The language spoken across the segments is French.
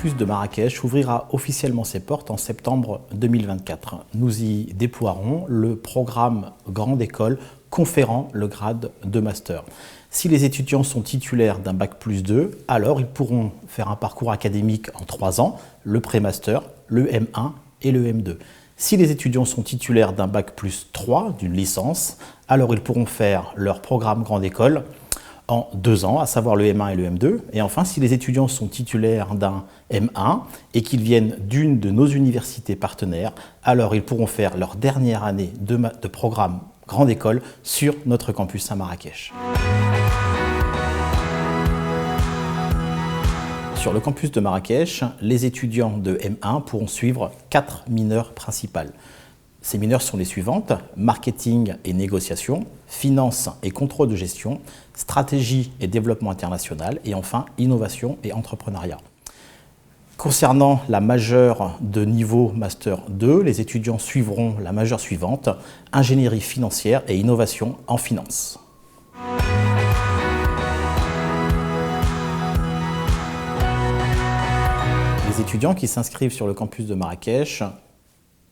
campus de Marrakech ouvrira officiellement ses portes en septembre 2024. Nous y déploierons le programme Grande École conférant le grade de master. Si les étudiants sont titulaires d'un bac+2, alors ils pourront faire un parcours académique en 3 ans, le pré-master, le M1 et le M2. Si les étudiants sont titulaires d'un bac+3, d'une licence, alors ils pourront faire leur programme Grande École en 2 ans, à savoir le M1 et le M2. Et enfin, si les étudiants sont titulaires d'un M1 et qu'ils viennent d'une de nos universités partenaires, alors ils pourront faire leur dernière année de programme Grande École sur notre campus à Marrakech. Sur le campus de Marrakech, les étudiants de M1 pourront suivre 4 mineurs principales. Ces mineurs sont les suivantes: marketing et négociation, finance et contrôle de gestion, stratégie et développement international, et enfin innovation et entrepreneuriat. Concernant la majeure de niveau Master 2, les étudiants suivront la majeure suivante: ingénierie financière et innovation en finance. Les étudiants qui s'inscrivent sur le campus de Marrakech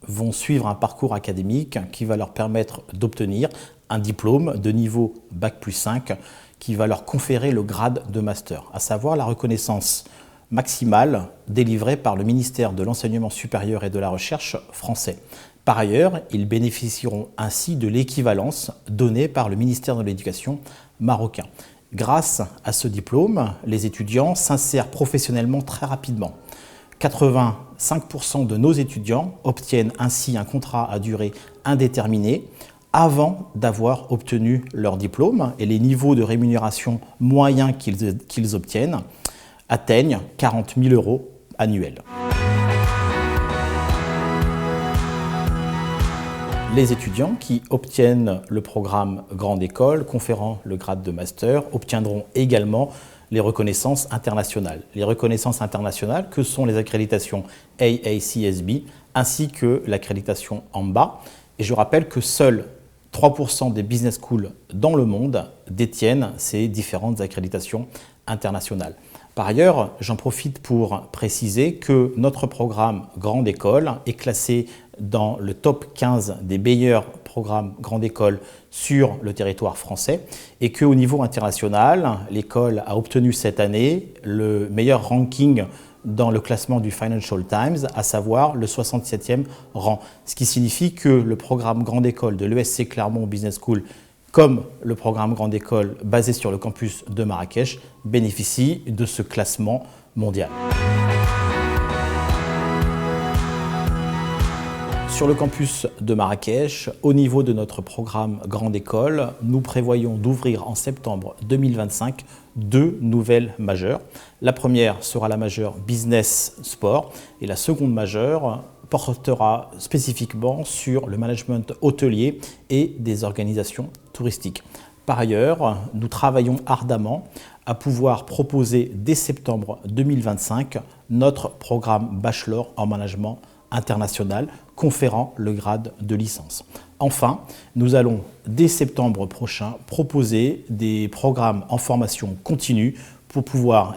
vont suivre un parcours académique qui va leur permettre d'obtenir un diplôme de niveau Bac+5 qui va leur conférer le grade de master, à savoir la reconnaissance maximale délivrée par le ministère de l'Enseignement supérieur et de la Recherche français. Par ailleurs, ils bénéficieront ainsi de l'équivalence donnée par le ministère de l'Éducation marocain. Grâce à ce diplôme, les étudiants s'insèrent professionnellement très rapidement. 85% de nos étudiants obtiennent ainsi un contrat à durée indéterminée avant d'avoir obtenu leur diplôme, et les niveaux de rémunération moyens qu'ils obtiennent atteignent 40 000 € annuels. Les étudiants qui obtiennent le programme Grande École conférant le grade de master obtiendront également les reconnaissances internationales. Les reconnaissances internationales que sont les accréditations AACSB ainsi que l'accréditation AMBA. Et je rappelle que seuls 3% des business schools dans le monde détiennent ces différentes accréditations internationales. Par ailleurs, j'en profite pour préciser que notre programme Grande École est classé dans le top 15 des meilleurs programmes Grande École sur le territoire français et qu'au niveau international, l'école a obtenu cette année le meilleur ranking dans le classement du Financial Times, à savoir le 67e rang. Ce qui signifie que le programme Grande École de l'ESC Clermont Business School, comme le programme Grande École basé sur le campus de Marrakech, bénéficie de ce classement mondial. Sur le campus de Marrakech, au niveau de notre programme Grande École, nous prévoyons d'ouvrir en septembre 2025 2 nouvelles majeures. La première sera la majeure Business Sport et la seconde majeure portera spécifiquement sur le management hôtelier et des organisations touristiques. Par ailleurs, nous travaillons ardemment à pouvoir proposer dès septembre 2025 notre programme Bachelor en Management international conférant le grade de licence. Enfin, nous allons dès septembre prochain proposer des programmes en formation continue pour pouvoir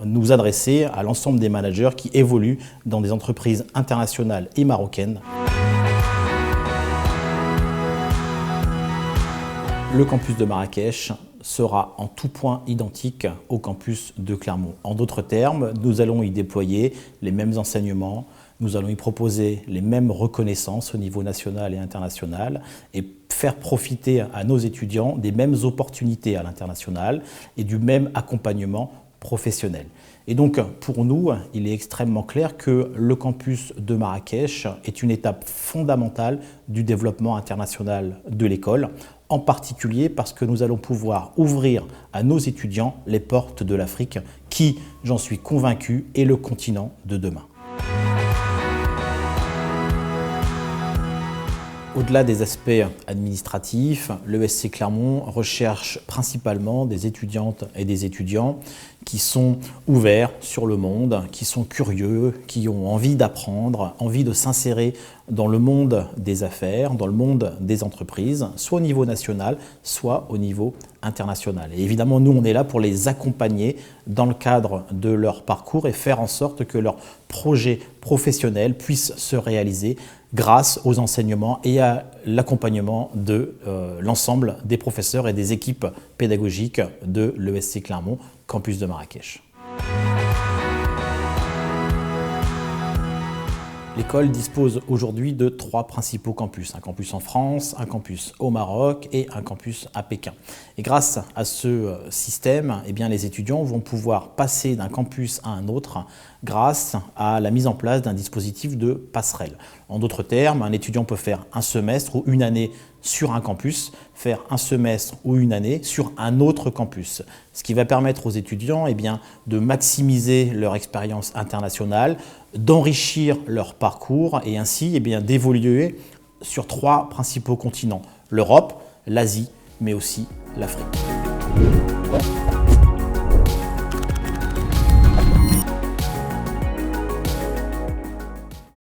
nous adresser à l'ensemble des managers qui évoluent dans des entreprises internationales et marocaines. Le campus de Marrakech sera en tout point identique au campus de Clermont. En d'autres termes, nous allons y déployer les mêmes enseignements, nous allons y proposer les mêmes reconnaissances au niveau national et international et faire profiter à nos étudiants des mêmes opportunités à l'international et du même accompagnement professionnel. Et donc, pour nous, il est extrêmement clair que le campus de Marrakech est une étape fondamentale du développement international de l'école, en particulier parce que nous allons pouvoir ouvrir à nos étudiants les portes de l'Afrique qui, j'en suis convaincu, est le continent de demain. Au-delà des aspects administratifs, l'ESC Clermont recherche principalement des étudiantes et des étudiants qui sont ouverts sur le monde, qui sont curieux, qui ont envie d'apprendre, envie de s'insérer dans le monde des affaires, dans le monde des entreprises, soit au niveau national, soit au niveau international. Et évidemment, nous, on est là pour les accompagner dans le cadre de leur parcours et faire en sorte que leur projet professionnel puisse se réaliser grâce aux enseignements et à l'accompagnement de l'ensemble des professeurs et des équipes pédagogiques de l'ESC Clermont, campus de Marrakech. L'école dispose aujourd'hui de 3 principaux campus, un campus en France, un campus au Maroc et un campus à Pékin. Et grâce à ce système, eh bien, les étudiants vont pouvoir passer d'un campus à un autre grâce à la mise en place d'un dispositif de passerelle. En d'autres termes, un étudiant peut faire un semestre ou une année sur un campus, faire un semestre ou une année sur un autre campus. Ce qui va permettre aux étudiants eh bien, de maximiser leur expérience internationale, d'enrichir leur parcours et ainsi eh bien, d'évoluer sur 3 principaux continents, l'Europe, l'Asie, mais aussi l'Afrique.